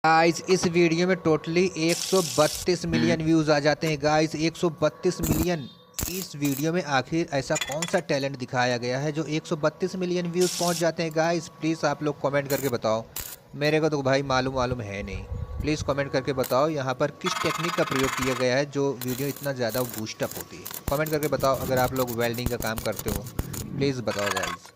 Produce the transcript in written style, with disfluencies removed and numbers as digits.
Guys इस video में totally 132 million views आ जाते हैं। Guys 132 million. इस वीडियो में आखिर ऐसा कौन सा टैलेंट दिखाया गया है जो 132 मिलियन व्यूज़ पहुंच जाते हैं। गाइस प्लीज़ आप लोग कमेंट करके बताओ। मेरे को तो भाई मालूम है नहीं। प्लीज़ कमेंट करके बताओ यहाँ पर किस टेक्निक का प्रयोग किया गया है जो वीडियो इतना ज़्यादा बूस्टअप होती है। कमेंट करके बताओ। अगर आप लोग वेल्डिंग का काम करते हो प्लीज़ बताओ गाइस।